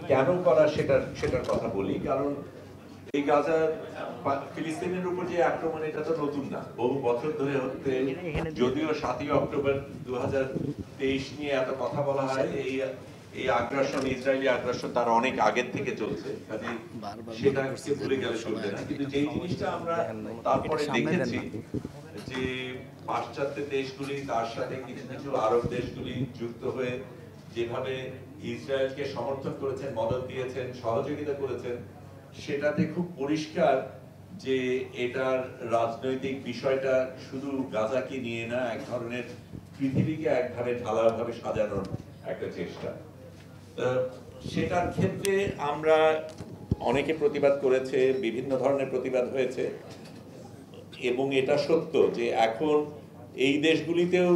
কেন করা সেটার কথা বলি। কারণ এই গাজার ফিলিস্তিনের উপর যে আক্রমণ, এটা তো নতুন না, বহু বছর ধরে হচ্ছে। যদিও 7ই অক্টোবর 2023 নিয়ে এত কথা বলা হয়, এই আগ্রাসন, ইসরায়েলি আগ্রাসন তার অনেক আগের থেকে চলছে, কাজে সেটাকে ভুলে গেলে চলবে না। কিন্তু যেই জিনিসটা আমরা তারপরে দেখেছি যে পাশ্চাত্য দেশগুলি, তার সাথে কিছু কিছু আরব দেশগুলি যুক্ত হয়ে যেভাবে ইসরায়েলকে সমর্থন করেছেন, মদত দিয়েছেন, সহযোগিতা করেছেন, সেটাতে খুব পরিষ্কার যে এটার রাজনৈতিক বিষয়টা শুধু গাজাকে নিয়ে না, এক ধরনের পৃথিবীকে একভাবে ঢালাওভাবে সাজানোর একটা চেষ্টা। সেটার ক্ষেত্রে আমরা অনেকে প্রতিবাদ করেছে, বিভিন্ন ধরনের প্রতিবাদ হয়েছে, এবং এটা সত্য যে এখন এই দেশগুলিতেও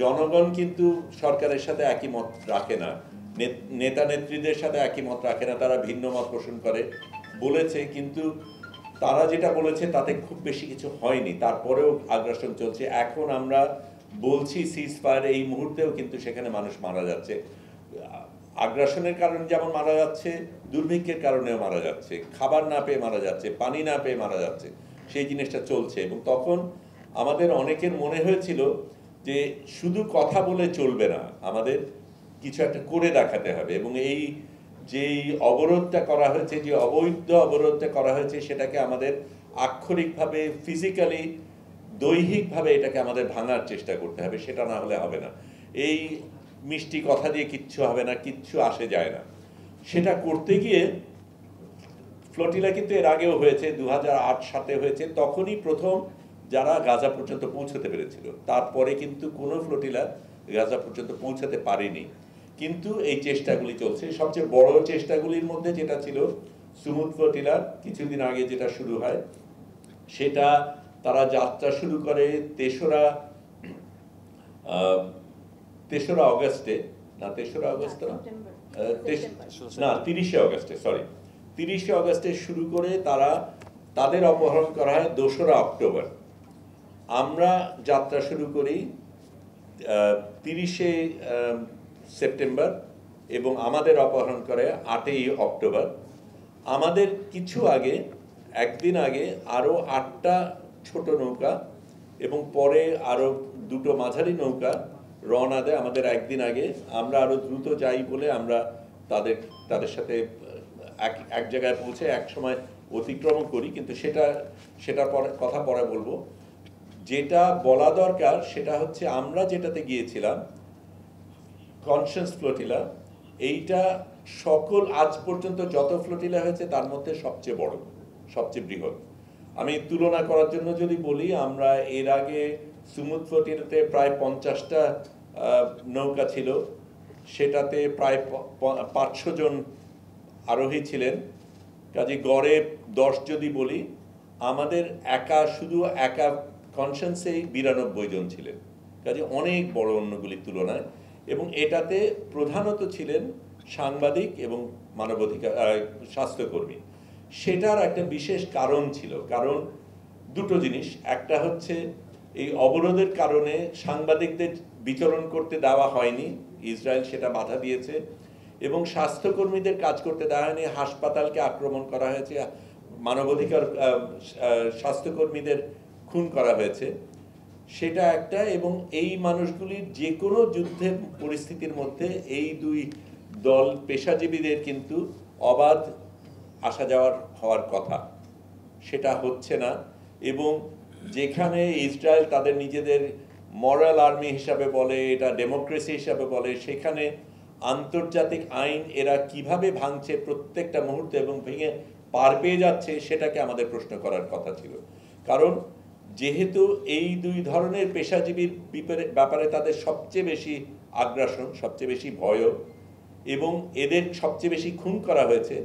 জনগণ কিন্তু সরকারের সাথে একই মত রাখে না, নেতা নেত্রীদের সাথে একই মত রাখে না, তারা ভিন্ন মত পোষণ করে বলেছে। কিন্তু তারা যেটা বলেছে তাতে খুব বেশি কিছু হয়নি, তারপরেও আগ্রাসন চলছে। এখন আমরা বলছি সিজ ফায়ার, এই মুহূর্তেও কিন্তু সেখানে মানুষ মারা যাচ্ছে। আগ্রাসনের কারণে যেমন মারা যাচ্ছে, দুর্ভিক্ষের কারণেও মারা যাচ্ছে, খাবার না পেয়ে মারা যাচ্ছে, পানি না পেয়ে মারা যাচ্ছে, সেই জিনিসটা চলছে। এবং তখন আমাদের অনেকের মনে হয়েছিল যে শুধু কথা বলে চলবে না, আমাদের কিছু একটা করে দেখাতে হবে। এবং এই যেই অবরোধটা করা হয়েছে, যে অবৈধ অবরোধটা করা হয়েছে, সেটাকে আমাদের আক্ষরিকভাবে, ফিজিক্যালি, দৈহিকভাবে এটাকে আমাদের ভাঙার চেষ্টা করতে হবে, সেটা না হলে হবে না। এই মিষ্টি কথা দিয়ে কিচ্ছু হবে না, কিচ্ছু আসে যায় না। সেটা করতে গিয়ে ফ্লোটিলা কিন্তু এর আগেও হয়েছে, 2008 হয়েছে, তখনই প্রথম যারা গাজা পর্যন্ত পৌঁছতে পেরেছিল। তারপরে কিন্তু কোনো ফ্লোটিলা গাজা পর্যন্ত পৌঁছাতে পারেনি। কিন্তু এই চেষ্টাগুলি চলছে। সবচেয়ে বড় চেষ্টাগুলির মধ্যে যেটা ছিল সুমুদ ফ্লোটিলার কিছুদিন আগে যেটা শুরু হয়, সেটা তারা যাত্রা শুরু করে 3রা অগস্টে, না 3রা অগস্ট না 30শে অগস্টে, সরি 30শে অগস্টে শুরু করে তারা তাদের অপহরণ করা হয় 2রা অক্টোবর। আমরা যাত্রা শুরু করি 30শে সেপ্টেম্বর এবং আমাদের অপহরণ করে 8ই অক্টোবর। আমাদের কিছু আগে, একদিন আগে আরও 8টা ছোট নৌকা এবং পরে আরও 2টো মাঝারি নৌকা রওনা দেয় আমাদের একদিন আগে। আমরা আরও দ্রুত যাই বলে আমরা তাদের সাথে এক জায়গায় পৌঁছে এক সময় অতিক্রম করি, কিন্তু সেটা কথা পরে বলবো। যেটা বলা দরকার সেটা হচ্ছে আমরা যেটাতে গিয়েছিলাম কনসিয়াস ফ্লোটিলা, এইটা সকল আজ পর্যন্ত যত ফ্লোটিলা হয়েছে তার মধ্যে সবচেয়ে বড়, সবচেয়ে বৃহৎ। আমি তুলনা করার জন্য যদি বলি, আমরা এর আগে সুমুদ ফ্লোটিলাতে প্রায় 50টা নৌকা ছিল, সেটাতে প্রায় 500 জন আরোহী ছিলেন। কাজে গড়ে 10 যদি বলি, আমাদের শুধু একা কনসিয়াসেই 92 জন ছিলেন। কাজে অনেক বড় অন্যগুলির তুলনায়। এবং এটাতে প্রধানত ছিলেন সাংবাদিক এবং মানবাধিকার স্বাস্থ্যকর্মী। সেটার একটা বিশেষ কারণ ছিল, কারণ দুটো জিনিস। একটা হচ্ছে এই অবরোধের কারণে সাংবাদিকদের বিচরণ করতে দেওয়া হয়নি, ইসরায়েল সেটা বাধা দিয়েছে, এবং স্বাস্থ্যকর্মীদের কাজ করতে দেওয়া হয়নি, হাসপাতালকে আক্রমণ করা হয়েছে, মানবাধিকার স্বাস্থ্যকর্মীদের খুন করা হয়েছে, সেটা একটা। এবং এই মানুষগুলির যে কোনো যুদ্ধের পরিস্থিতির মধ্যে এই দুই দল পেশাজীবীদের কিন্তু অবাধ আসা যাওয়ার হওয়ার কথা, সেটা হচ্ছে না। এবং যেখানে ইসরায়েল তাদের নিজেদের মরাল আর্মি হিসাবে বলে, এটা ডেমোক্রেসি হিসাবে বলে, সেখানে আন্তর্জাতিক আইন এরা কিভাবে ভাঙছে প্রত্যেকটা মুহূর্তে এবং ভেঙে পার পেয়ে যাচ্ছে, সেটাকে আমাদের প্রশ্ন করার কথা ছিল। কারণ যেহেতু এই দুই ধরনের পেশাজীবীর ব্যাপারে তাদের সবচেয়ে বেশি আগ্রাসন, সবচেয়ে বেশি ভয়, এবং এদের সবচেয়ে বেশি খুন করা হয়েছে,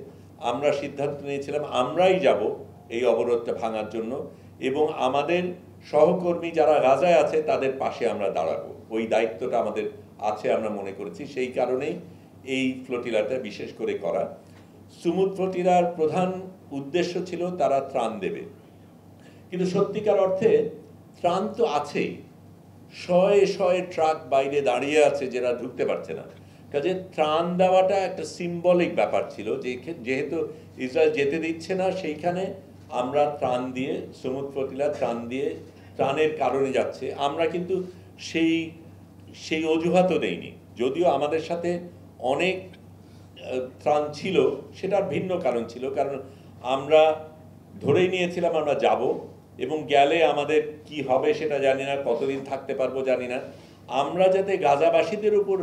আমরা সিদ্ধান্ত নিয়েছিলাম আমরাই যাব এই অবরোধটা ভাঙার জন্য, এবং আমাদের সহকর্মী যারা গাজায় আছে তাদের পাশে আমরা দাঁড়াবো। ওই দায়িত্বটা আমাদের আছে আমরা মনে করেছি, সেই কারণেই এই ফ্লোটিলাটা বিশেষ করে করা। সুমুদ ফ্লোটিলার প্রধান উদ্দেশ্য ছিল তারা ত্রাণ দেবে, কিন্তু সত্যিকার অর্থে ত্রাণ তো আছেই, শয়ে শয়ে ট্রাক বাইরে দাঁড়িয়ে আছে, যারা ঢুকতে পারছে না। কাজে ত্রাণ দেওয়াটা একটা সিম্বলিক ব্যাপার ছিল, যেহেতু ইসরায়েল যেতে দিচ্ছে না সেইখানে আমরা ত্রাণ দিয়ে, সমুদ ফ্লোটিলা ত্রাণ দিয়ে, ত্রাণের কারণে যাচ্ছে। আমরা কিন্তু সেই সেই অজুহাতও দেইনি, যদিও আমাদের সাথে অনেক ত্রাণ ছিল, সেটার ভিন্ন কারণ ছিল। কারণ আমরা ধরেই নিয়েছিলাম আমরা যাব, এবং গেলে আমাদের কি হবে সেটা জানি না, কতদিন থাকতে পারবো জানি না। আমরা যাতে গাজাবাসীদের উপর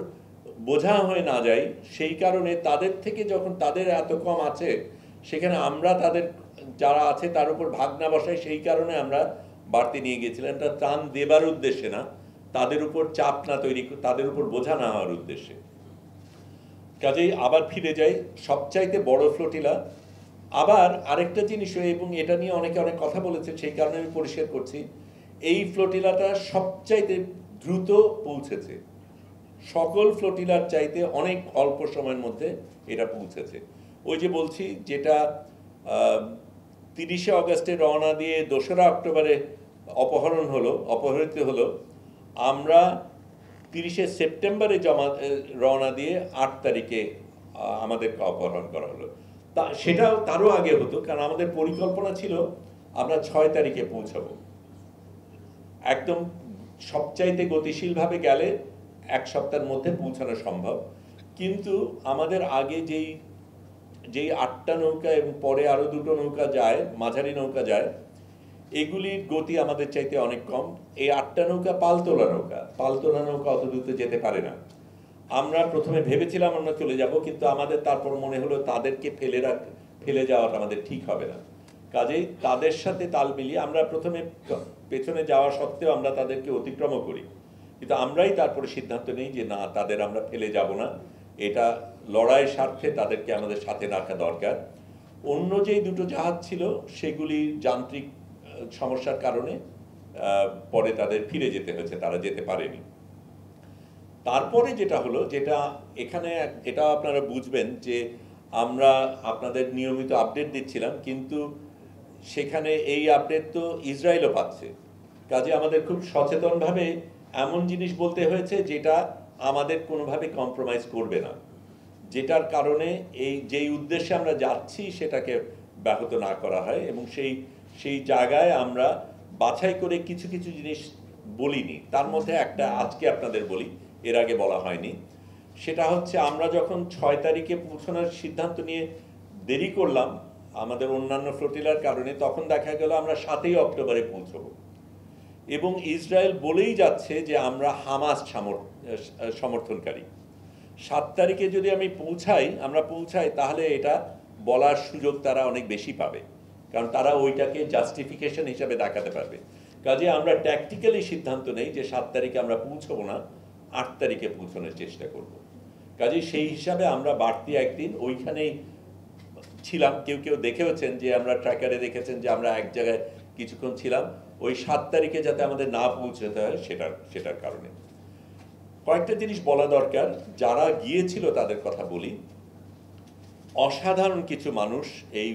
বোঝা হয়ে না যাই, সেই কারণে তাদের থেকে যখন তাদের এত কম আছে, সেখানে আমরা তাদের যারা আছে তার উপর ভাগ না বসাই, সেই কারণে আমরা বাড়তি নিয়ে গিয়েছিলাম। এটা ত্রাণ দেবার উদ্দেশ্যে না, তাদের উপর চাপ না তৈরি, তাদের উপর বোঝা না হওয়ার উদ্দেশ্যে। কাজেই আবার ফিরে যাই, সবচাইতে বড় ফ্লোটিলা। আবার আরেকটা জিনিস, এবং এটা নিয়ে অনেকে অনেক কথা বলেছে, সেই কারণে আমি পরিষ্কার করছি, এই ফ্লোটিলাটা সবচাইতে দ্রুত পৌঁছেছে, সকল ফ্লোটিলার চাইতে অনেক অল্প সময়ের মধ্যে এটা পৌঁছেছে। ওই যে বলছি, যেটা 30শে অগস্টে রওনা দিয়ে 2রা অক্টোবরে অপহৃত হলো, আমরা 30শে সেপ্টেম্বরে রওনা দিয়ে 8 তারিখে আমাদেরকে অপহরণ করা হলো। সেটাও তারও আগে হতো, কারণ আমাদের পরিকল্পনা ছিল আমরা 6 তারিখে পৌঁছাবো। একদম সবচাইতে গতিশীলভাবে গেলে 1 সপ্তাহের মধ্যে পৌঁছানো সম্ভব। কিন্তু আমাদের আগে যেই 8টা নৌকা এবং পরে আরো 2টো নৌকা যায়, মাঝারি নৌকা যায়, এগুলির গতি আমাদের চাইতে অনেক কম। এই 8টা নৌকা পালতোলা নৌকা অত দ্রুত যেতে পারে না। আমরা প্রথমে ভেবেছিলাম আমরা চলে যাব, কিন্তু আমাদের তারপর মনে হলো তাদেরকে ফেলে যাওয়াটা আমাদের ঠিক হবে না। কাজেই তাদের সাথে তাল মিলিয়ে আমরা প্রথমে পেছনে যাওয়া সত্ত্বেও আমরা তাদেরকে অতিক্রমও করি, কিন্তু আমরাই তারপরে সিদ্ধান্ত নিই যে না, তাদের আমরা ফেলে যাব না, এটা লড়াইয়ের স্বার্থে তাদেরকে আমাদের সাথে রাখা দরকার। অন্য যেই 2টো জাহাজ ছিল, সেগুলি যান্ত্রিক সমস্যার কারণে পরে তাদের ফিরে যেতে হয়েছে, তারা যেতে পারেনি। তারপরে যেটা হলো, যেটা এখানে এটা আপনারা বুঝবেন যে আমরা আপনাদের নিয়মিত আপডেট দিচ্ছিলাম, কিন্তু সেখানে এই আপডেট তো ইসরায়েলও পাচ্ছে। কাজে আমাদের খুব সচেতনভাবে এমন জিনিস বলতে হয়েছে যেটা আমাদের কোনোভাবে কম্প্রোমাইজ করবে না, যেটার কারণে যেই উদ্দেশ্যে আমরা যাচ্ছি সেটাকে ব্যাহত না করা হয়। এবং সেই জায়গায় আমরা বাছাই করে কিছু কিছু জিনিস বলিনি। তার মধ্যে একটা আজকে আপনাদের বলি, এর আগে বলা হয়নি। সেটা হচ্ছে, আমরা যখন 6 তারিখে পৌঁছানোর সিদ্ধান্ত নিয়ে দেরি করলাম আমাদের অন্যান্য ফ্লোটিলার কারণে, তখন দেখা গেল আমরা 7ই অক্টোবরে পৌঁছবো, এবং ইসরায়েল বলেই যাচ্ছে যে আমরা হামাস সমর্থনকারী। 7 তারিখে যদি আমরা পৌঁছাই, তাহলে এটা বলার সুযোগ তারা অনেক বেশি পাবে, কারণ তারা ওইটাকে জাস্টিফিকেশন হিসাবে দেখাতে পারবে। কাজে আমরা ট্যাকটিক্যালি সিদ্ধান্ত নেই যে 7 তারিখে আমরা পৌঁছবো না, 8 তারিখে পৌঁছানোর চেষ্টা করব। কাজে সেই হিসাবে আমরা বাড়তি একদিন ওইখানেই ছিলাম। কেউ দেখেওছেন যে আমরা ট্র্যাকারে দেখেছেন যে আমরা এক জায়গায় কিছুক্ষণ ছিলাম, ওই 7 তারিখে যাতে আমাদের না পৌঁছতে হয় সেটার কারণে। কয়েকটা জিনিস বলা দরকার, যারা গিয়েছিল তাদের কথা বলি। অসাধারণ কিছু মানুষ এই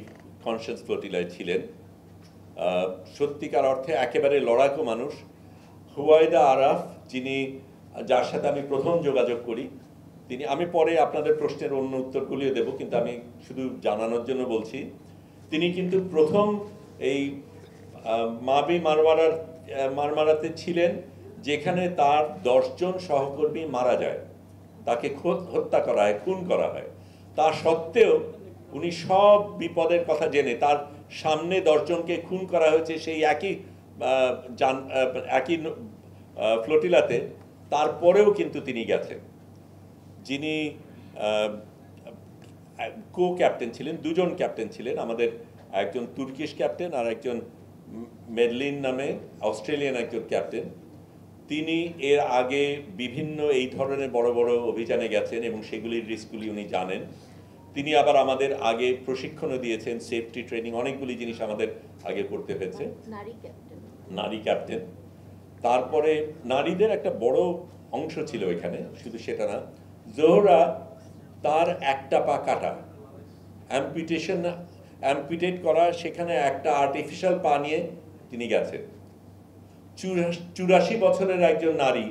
কনসিয়াস ফ্লোটিলায় ছিলেন, সত্যিকার অর্থে একেবারে লড়াকু মানুষ। হুয়াইদা আরাফ, যার সাথে আমি প্রথম যোগাযোগ করি, আমি পরে আপনাদের প্রশ্নের অন্য উত্তরগুলিও দেব, কিন্তু আমি শুধু জানানোর জন্য বলছি, তিনি কিন্তু প্রথম এই মাবি মারমারাতে ছিলেন, যেখানে তার 10 জন সহকর্মী মারা যায়, তাকে হত্যা করা হয়, খুন করা হয়। তা সত্ত্বেও উনি সব বিপদের কথা জেনে, তার সামনে 10 জনকে খুন করা হয়েছে সেই একই ফ্লোটিলাতে, তারপরেও কিন্তু তিনি গেছেন। যিনি কো ক্যাপ্টেন ছিলেন, 2 জন ক্যাপ্টেন ছিলেন, আমাদের একজন তুর্কিশ ক্যাপ্টেন আর একজন মেডলিন নামে অস্ট্রেলিয়ান একজন ক্যাপ্টেন। তিনি এর আগে বিভিন্ন এই ধরনের বড় বড় অভিযানে গেছেন এবং সেগুলির রিস্কগুলি উনি জানেন। তিনি আবার আমাদের আগে প্রশিক্ষণও দিয়েছেন, সেফটি ট্রেনিং, অনেকগুলি জিনিস আমাদের আগে করতে হয়েছে। নারী ক্যাপ্টেন। তারপরে নারীদের একটা বড় অংশ ছিল এখানে, শুধু সেটা না, জোহরা, তার একটা পা কাটা, অ্যাম্পিটেট করা, সেখানে একটা আর্টিফিশিয়াল পা নিয়ে তিনি গেছেন। 84 বছরের একজন নারী,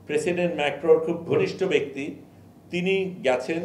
প্রেসিডেন্ট ম্যাক্রোর খুব ঘনিষ্ঠ ব্যক্তি, তিনি গেছেন